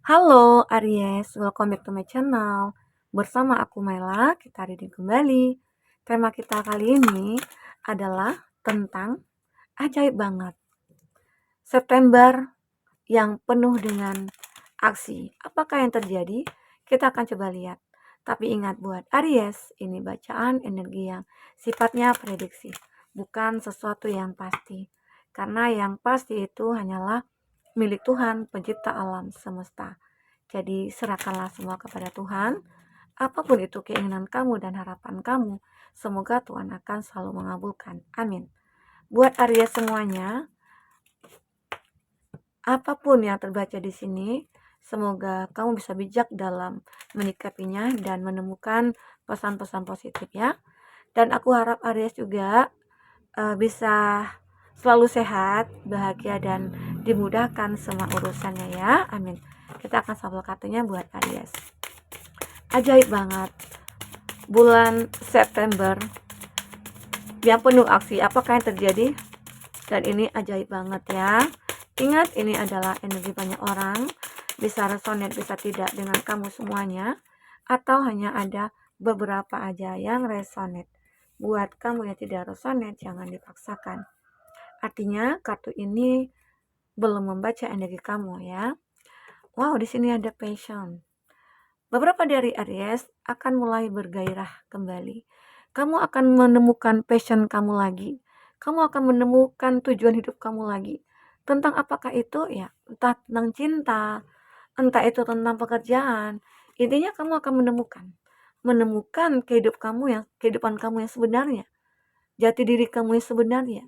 Halo Aries, welcome back to my channel. Bersama aku Maila, kita reading kembali. Tema kita kali ini adalah tentang ajaib banget. September yang penuh dengan aksi. Apakah yang terjadi? Kita akan coba lihat. Tapi ingat buat Aries, ini bacaan energi yang sifatnya prediksi, bukan sesuatu yang pasti. Karena yang pasti itu hanyalah milik Tuhan, pencipta alam semesta. Jadi serahkanlah semua kepada Tuhan. Apapun itu keinginan kamu dan harapan kamu, semoga Tuhan akan selalu mengabulkan. Amin. Buat Aries semuanya, apapun yang terbaca di sini, semoga kamu bisa bijak dalam menyikapinya dan menemukan pesan-pesan positif ya. Dan aku harap Aries juga bisa selalu sehat, bahagia, dan dimudahkan semua urusannya ya. Amin. Kita akan sambal kartunya buat Aries. Ajaib banget. Bulan September yang penuh aksi. Apakah yang terjadi? Dan ini ajaib banget ya. Ingat, ini adalah energi banyak orang. Bisa resonate, bisa tidak dengan kamu semuanya. Atau hanya ada beberapa aja yang resonate. Buat kamu yang tidak resonate, jangan dipaksakan. Artinya kartu ini belum membaca energi kamu ya. Wow, di sini ada passion. Beberapa dari Aries akan mulai bergairah kembali. Kamu akan menemukan passion kamu lagi. Kamu akan menemukan tujuan hidup kamu lagi. Tentang apakah itu? Ya, entah tentang cinta, entah itu tentang pekerjaan. Intinya kamu akan menemukan kehidupan kamu yang sebenarnya, jati diri kamu yang sebenarnya.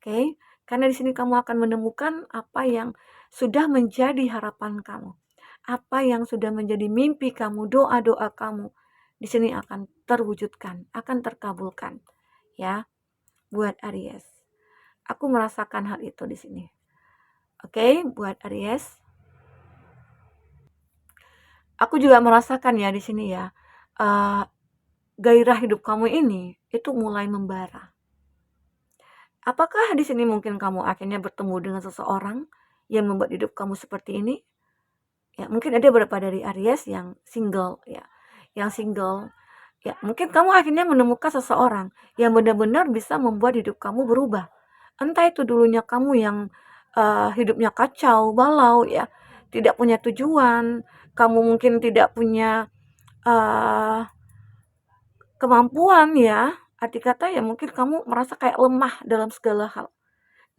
Oke? Karena di sini kamu akan menemukan apa yang sudah menjadi harapan kamu. Apa yang sudah menjadi mimpi kamu, doa-doa kamu di sini akan terwujudkan, akan terkabulkan. Ya, buat Aries. Aku merasakan hal itu di sini. Oke, buat Aries. Aku juga merasakan ya di sini ya. Gairah hidup kamu ini itu mulai membara. Apakah di sini mungkin kamu akhirnya bertemu dengan seseorang yang membuat hidup kamu seperti ini? Ya, mungkin ada beberapa dari Aries yang single ya. Yang single. Ya, mungkin kamu akhirnya menemukan seseorang yang benar-benar bisa membuat hidup kamu berubah. Entah itu dulunya kamu yang hidupnya kacau, balau ya, tidak punya tujuan, kamu mungkin tidak punya uh, kemampuan ya. Arti kata ya mungkin kamu merasa kayak lemah dalam segala hal.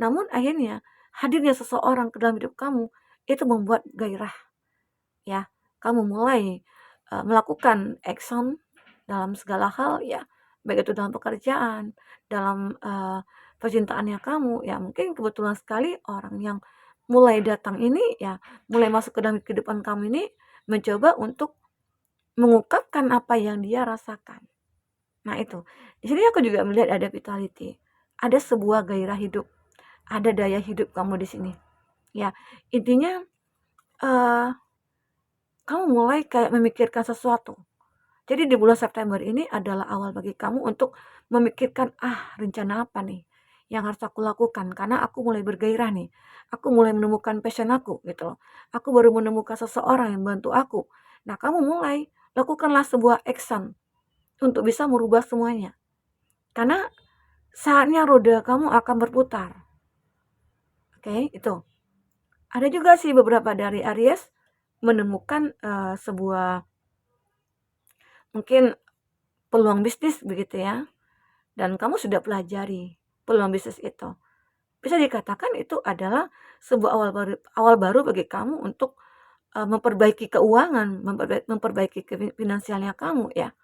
Namun akhirnya hadirnya seseorang ke dalam hidup kamu itu membuat gairah ya. Kamu mulai melakukan action dalam segala hal ya, baik itu dalam pekerjaan, dalam percintaannya kamu ya. Mungkin kebetulan sekali orang yang mulai datang ini ya, mulai masuk ke dalam kehidupan kamu ini mencoba untuk mengungkapkan apa yang dia rasakan. Nah itu, di sini aku juga melihat ada vitality, ada sebuah gairah hidup, ada daya hidup kamu di sini. Ya, intinya kamu mulai kayak memikirkan sesuatu. Jadi di bulan September ini adalah awal bagi kamu untuk memikirkan, rencana apa nih yang harus aku lakukan, karena aku mulai bergairah nih. Aku mulai menemukan passion aku gitu loh. Aku baru menemukan seseorang yang bantu aku. Nah, kamu mulai lakukanlah sebuah action untuk bisa merubah semuanya. Karena saatnya roda kamu akan berputar. Oke, itu. Ada juga sih beberapa dari Aries menemukan sebuah mungkin peluang bisnis begitu ya. Dan kamu sudah pelajari peluang bisnis itu. Bisa dikatakan itu adalah sebuah awal baru bagi kamu untuk memperbaiki keuangan, memperbaiki finansialnya kamu ya.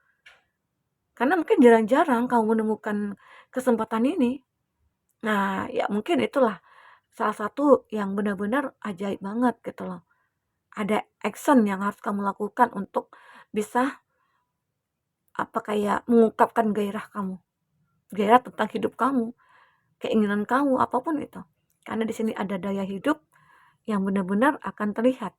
Karena mungkin jarang-jarang kamu menemukan kesempatan ini. Nah, ya mungkin itulah salah satu yang benar-benar ajaib banget gitu loh. Ada action yang harus kamu lakukan untuk bisa kayak mengungkapkan gairah kamu. Gairah tentang hidup kamu, keinginan kamu, apapun itu. Karena di sini ada daya hidup yang benar-benar akan terlihat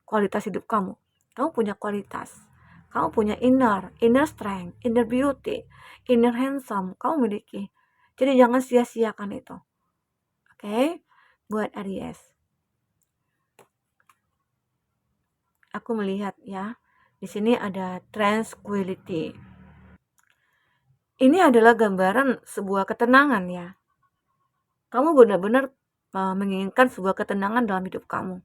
kualitas hidup kamu. Kamu punya kualitas. Kamu punya inner strength, inner beauty, inner handsome. Kamu miliki. Jadi jangan sia-siakan itu. Oke? Buat Aries. aku melihat ya, di sini ada tranquility. Ini adalah gambaran sebuah ketenangan ya. Kamu benar-benar menginginkan sebuah ketenangan dalam hidup kamu.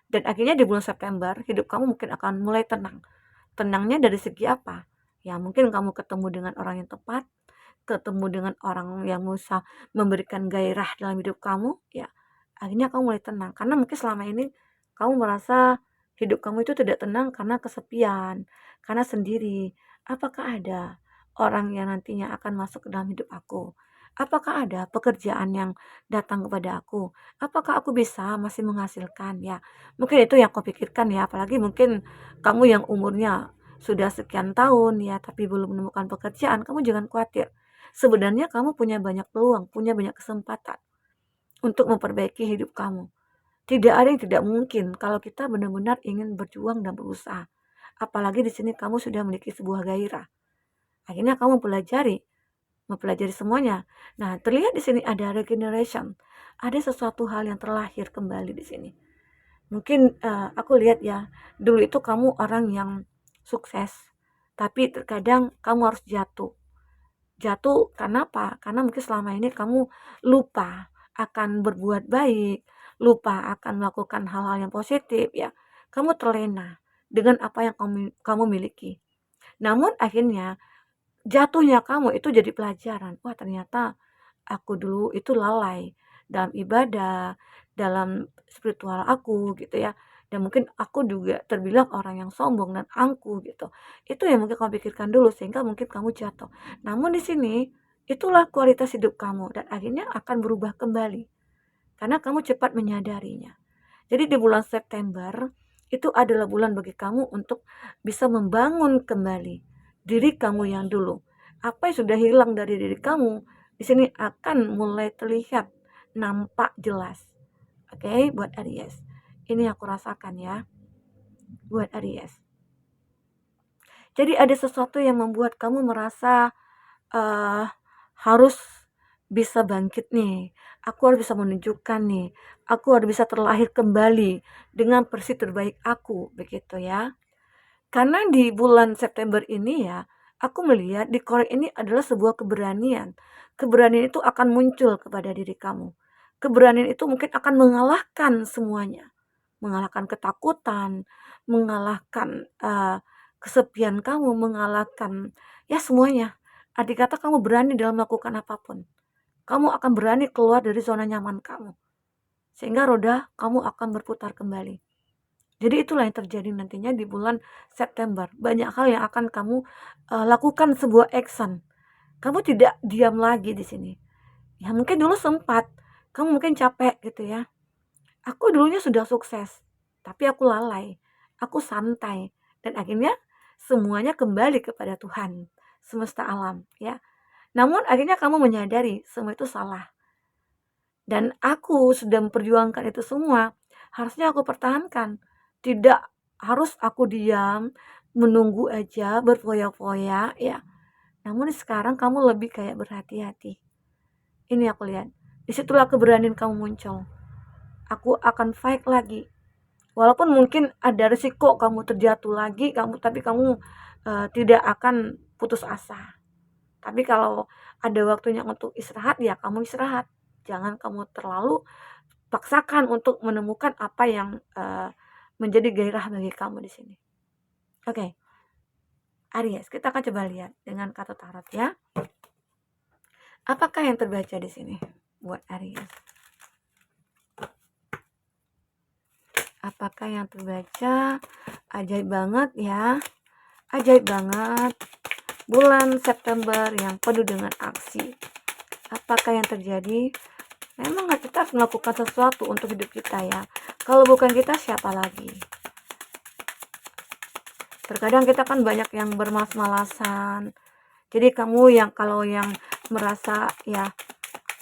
Dan akhirnya di bulan September, hidup kamu mungkin akan mulai tenang. Tenangnya dari segi apa? Ya mungkin kamu ketemu dengan orang yang tepat, ketemu dengan orang yang bisa memberikan gairah dalam hidup kamu, ya akhirnya kamu mulai tenang. Karena mungkin selama ini kamu merasa hidup kamu itu tidak tenang karena kesepian, karena sendiri. Apakah ada orang yang nantinya akan masuk ke dalam hidup aku? Apakah ada pekerjaan yang datang kepada aku? Apakah aku bisa masih menghasilkan? Ya, mungkin itu yang kau pikirkan ya, apalagi mungkin kamu yang umurnya sudah sekian tahun ya, tapi belum menemukan pekerjaan, kamu jangan khawatir. Sebenarnya kamu punya banyak peluang, punya banyak kesempatan untuk memperbaiki hidup kamu. Tidak ada yang tidak mungkin kalau kita benar-benar ingin berjuang dan berusaha. Apalagi di sini kamu sudah memiliki sebuah gairah. Akhirnya kamu mempelajari semuanya. Nah, terlihat di sini ada regeneration. Ada sesuatu hal yang terlahir kembali di sini. Mungkin aku lihat ya, dulu itu kamu orang yang sukses, tapi terkadang kamu harus jatuh. Jatuh karena apa? Karena mungkin selama ini kamu lupa akan berbuat baik, lupa akan melakukan hal-hal yang positif ya. Kamu terlena dengan apa yang kamu miliki. Namun akhirnya jatuhnya kamu itu jadi pelajaran. Wah, ternyata aku dulu itu lalai dalam ibadah, dalam spiritual aku gitu ya. Dan mungkin aku juga terbilang orang yang sombong dan angkuh gitu. Itu yang mungkin kamu pikirkan dulu sehingga mungkin kamu jatuh. Namun di sini itulah kualitas hidup kamu dan akhirnya akan berubah kembali karena kamu cepat menyadarinya. Jadi di bulan September itu adalah bulan bagi kamu untuk bisa membangun kembali diri kamu yang dulu. Apa yang sudah hilang dari diri kamu di sini akan mulai terlihat, nampak jelas. Oke, buat Aries. Ini aku rasakan ya, buat Aries. Jadi ada sesuatu yang membuat kamu merasa uh, harus bisa bangkit nih. Aku harus bisa menunjukkan nih. Aku harus bisa terlahir kembali dengan versi terbaik aku, begitu ya. Karena di bulan September ini ya, aku melihat di korek ini adalah sebuah keberanian. Keberanian itu akan muncul kepada diri kamu. Keberanian itu mungkin akan mengalahkan semuanya. Mengalahkan ketakutan, mengalahkan kesepian kamu, mengalahkan ya semuanya. Arti kata kamu berani dalam melakukan apapun. Kamu akan berani keluar dari zona nyaman kamu. Sehingga roda kamu akan berputar kembali. Jadi itulah yang terjadi nantinya di bulan September. Banyak hal yang akan kamu lakukan sebuah action. Kamu tidak diam lagi di sini. Ya mungkin dulu sempat, kamu mungkin capek gitu ya. Aku dulunya sudah sukses, tapi aku lalai, aku santai, dan akhirnya semuanya kembali kepada Tuhan, semesta alam ya. Namun akhirnya kamu menyadari semua itu salah. Dan aku sudah memperjuangkan itu semua, harusnya aku pertahankan. Tidak harus aku diam, menunggu aja, berfoya-foya ya. Namun sekarang kamu lebih kayak berhati-hati. Ini aku lihat. Disitulah keberanian kamu muncul. Aku akan fight lagi. Walaupun mungkin ada risiko kamu terjatuh lagi, tapi kamu tidak akan putus asa. Tapi kalau ada waktunya untuk istirahat, ya kamu istirahat. Jangan kamu terlalu paksakan untuk menemukan apa yang menjadi gairah bagi kamu di sini. Oke, Aries, kita akan coba lihat dengan kartu tarot ya. Apakah yang terbaca di sini buat Aries? Apakah yang terbaca? Ajaib banget ya. Ajaib banget. Bulan September yang penuh dengan aksi. Apakah yang terjadi? Memang kita harus melakukan sesuatu untuk hidup kita ya. Kalau bukan kita, siapa lagi? Terkadang kita kan banyak yang bermalas-malasan. Jadi kamu yang kalau yang merasa ya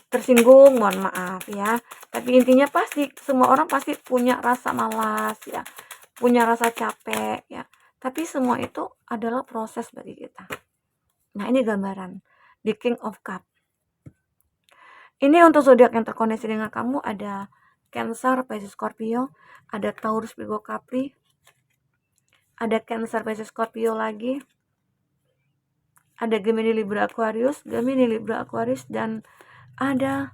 tersinggung, mohon maaf ya. Tapi intinya pasti semua orang pasti punya rasa malas ya, punya rasa capek ya. Tapi semua itu adalah proses bagi kita. Nah, ini gambaran The King of Cup. Ini untuk zodiak yang terkoneksi dengan kamu ada Cancer, Pisces, Scorpio, ada Taurus, Virgo, Capri, ada Cancer, Pisces, Scorpio lagi, ada Gemini, Libra, Aquarius, Gemini, Libra, Aquarius, dan ada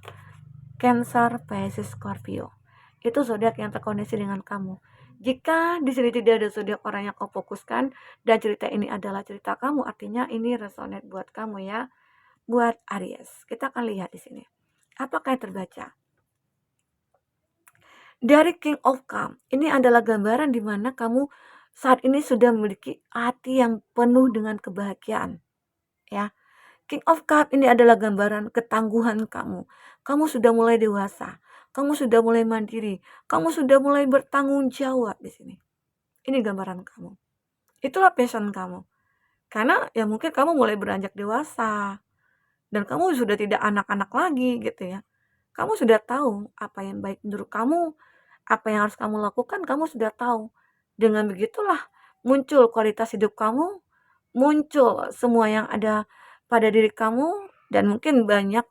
Cancer, Pisces, Scorpio. Itu zodiak yang terkoneksi dengan kamu. Jika di sini tidak ada zodiak orang yang kau fokuskan dan cerita ini adalah cerita kamu, artinya ini resonate buat kamu ya, buat Aries. Kita akan lihat di sini. Apakah yang terbaca? Dari King of Cup, ini adalah gambaran di mana kamu saat ini sudah memiliki hati yang penuh dengan kebahagiaan, ya. King of Cup ini adalah gambaran ketangguhan kamu. Kamu sudah mulai dewasa, kamu sudah mulai mandiri, kamu sudah mulai bertanggung jawab di sini. Ini gambaran kamu. Itulah passion kamu. Karena ya mungkin kamu mulai beranjak dewasa dan kamu sudah tidak anak-anak lagi gitu ya. Kamu sudah tahu apa yang baik menurut kamu, apa yang harus kamu lakukan, kamu sudah tahu. Dengan begitulah muncul kualitas hidup kamu, muncul semua yang ada pada diri kamu, dan mungkin banyak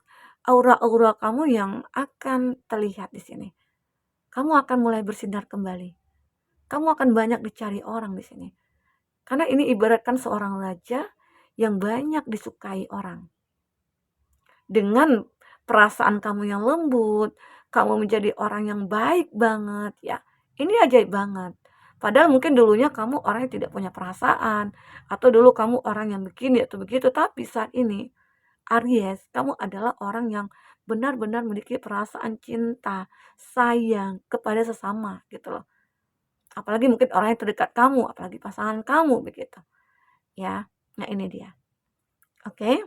aura-aura kamu yang akan terlihat di sini. Kamu akan mulai bersinar kembali. Kamu akan banyak dicari orang di sini. Karena ini ibaratkan seorang raja yang banyak disukai orang. Dengan perasaan kamu yang lembut, kamu menjadi orang yang baik banget ya. Ini ajaib banget. Padahal mungkin dulunya kamu orang yang tidak punya perasaan, atau dulu kamu orang yang begini atau begitu, tapi saat ini Aries, kamu adalah orang yang benar-benar memiliki perasaan cinta, sayang kepada sesama gitu loh. Apalagi mungkin orang yang terdekat kamu, apalagi pasangan kamu begitu. Ya. Nah, ini dia. Oke.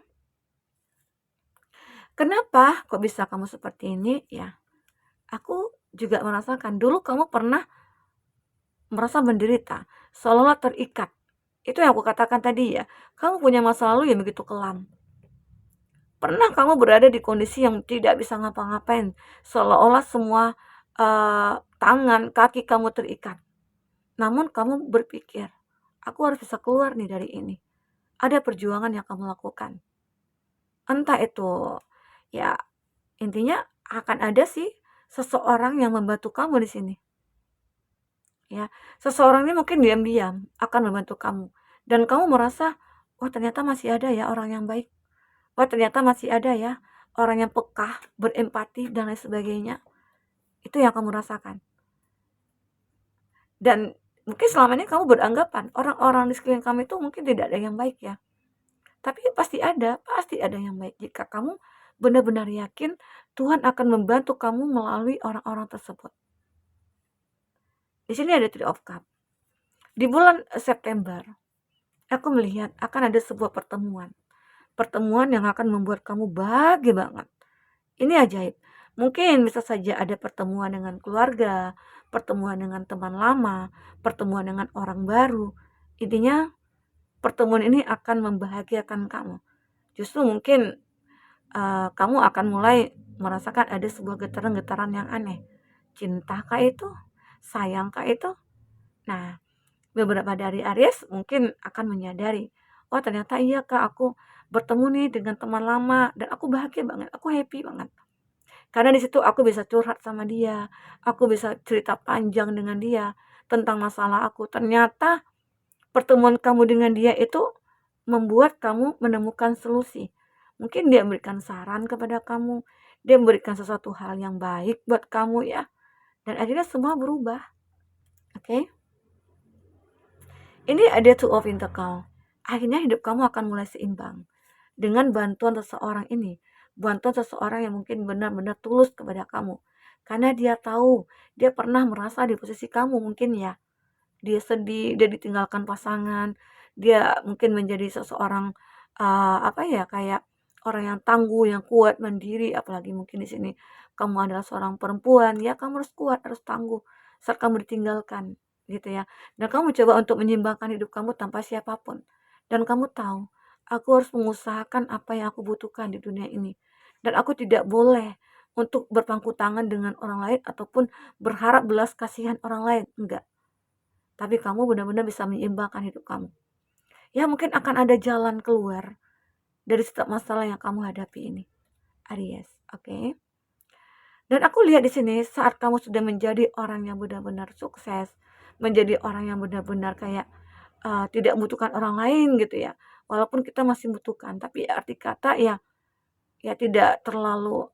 Kenapa kok bisa kamu seperti ini? Ya, aku juga merasakan dulu kamu pernah merasa menderita, seolah-olah terikat. Itu yang aku katakan tadi ya, kamu punya masa lalu yang begitu kelam. Pernah kamu berada di kondisi yang tidak bisa ngapa-ngapain, seolah-olah semua tangan, kaki kamu terikat. Namun kamu berpikir, aku harus bisa keluar nih dari ini. Ada perjuangan yang kamu lakukan. Entah itu, ya intinya akan ada sih seseorang yang membantu kamu di sini. Ya, seseorang ini mungkin diam-diam akan membantu kamu dan kamu merasa, "Oh, ternyata masih ada ya orang yang baik. Oh, ternyata masih ada ya orang yang peka, berempati dan lain sebagainya." Itu yang kamu rasakan. Dan mungkin selama ini kamu beranggapan orang-orang di sekeliling kamu itu mungkin tidak ada yang baik ya. Tapi pasti ada yang baik jika kamu benar-benar yakin Tuhan akan membantu kamu melalui orang-orang tersebut. Di sini ada Three of Cups. Di bulan September, aku melihat akan ada sebuah pertemuan. Pertemuan yang akan membuat kamu bahagia banget. Ini ajaib. Mungkin bisa saja ada pertemuan dengan keluarga, pertemuan dengan teman lama, pertemuan dengan orang baru. Intinya, pertemuan ini akan membahagiakan kamu. Justru mungkin kamu akan mulai merasakan ada sebuah getaran-getaran yang aneh. Cintakah itu? Sayangkah itu? Nah, beberapa dari Aries mungkin akan menyadari, oh ternyata iya Kak, aku bertemu nih dengan teman lama dan aku bahagia banget, aku happy banget. Karena di situ aku bisa curhat sama dia, aku bisa cerita panjang dengan dia tentang masalah aku. Ternyata pertemuan kamu dengan dia itu membuat kamu menemukan solusi. Mungkin dia memberikan saran kepada kamu, dia memberikan sesuatu hal yang baik buat kamu ya. Dan akhirnya semua berubah. Oke? Ini ada Two of Pentacles. Akhirnya hidup kamu akan mulai seimbang. Dengan bantuan seseorang ini. Bantuan seseorang yang mungkin benar-benar tulus kepada kamu. Karena dia tahu, dia pernah merasa di posisi kamu mungkin ya. Dia sedih, dia ditinggalkan pasangan, dia mungkin menjadi seseorang kayak orang yang tangguh, yang kuat, mandiri, apalagi mungkin di sini kamu adalah seorang perempuan, ya kamu harus kuat, harus tangguh saat kamu ditinggalkan, gitu ya. Dan kamu coba untuk menyeimbangkan hidup kamu tanpa siapapun. Dan kamu tahu, aku harus mengusahakan apa yang aku butuhkan di dunia ini. Dan aku tidak boleh untuk berpangku tangan dengan orang lain ataupun berharap belas kasihan orang lain, enggak. Tapi kamu benar-benar bisa menyeimbangkan hidup kamu. Ya mungkin akan ada jalan keluar dari setiap masalah yang kamu hadapi ini. Aries, oke? Dan aku lihat di sini saat kamu sudah menjadi orang yang benar-benar sukses, menjadi orang yang benar-benar kayak tidak membutuhkan orang lain gitu ya. Walaupun kita masih membutuhkan, tapi arti kata ya tidak terlalu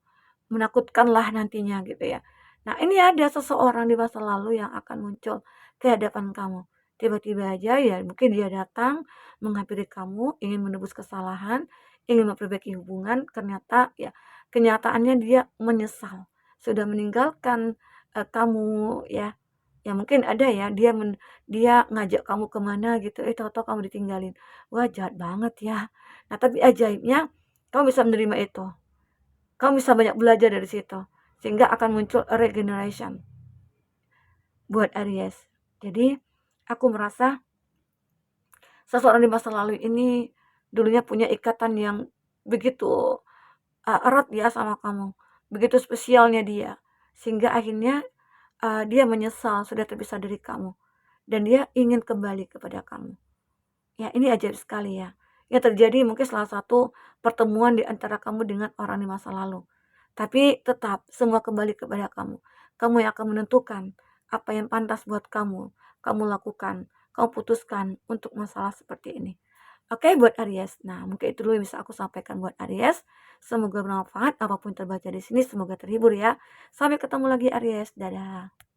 menakutkanlah nantinya gitu ya. Nah, ini ada seseorang di masa lalu yang akan muncul ke hadapan kamu. Tiba-tiba aja ya mungkin dia datang menghampiri kamu, ingin menebus kesalahan, ingin memperbaiki hubungan, ternyata ya kenyataannya dia menyesal sudah meninggalkan kamu ya. Ya mungkin ada ya dia ngajak kamu kemana gitu, tahu-tahu kamu ditinggalin. Wah, jahat banget ya. Nah, tapi ajaibnya kamu bisa menerima itu. Kamu bisa banyak belajar dari situ, sehingga akan muncul regeneration buat Aries. Jadi, aku merasa seseorang di masa lalu ini dulunya punya ikatan yang begitu erat ya sama kamu, begitu spesialnya dia, sehingga akhirnya dia menyesal sudah terpisah dari kamu, dan dia ingin kembali kepada kamu. Ya, ini ajaib sekali ya. Yang terjadi mungkin salah satu pertemuan di antara kamu dengan orang di masa lalu. Tapi tetap semua kembali kepada kamu. Kamu yang akan menentukan apa yang pantas buat kamu lakukan, kamu putuskan untuk masalah seperti ini. Oke, buat Aries. Nah, mungkin itu dulu yang bisa aku sampaikan buat Aries. Semoga bermanfaat. Apapun terbaca di sini, semoga terhibur ya. Sampai ketemu lagi Aries. Dadah.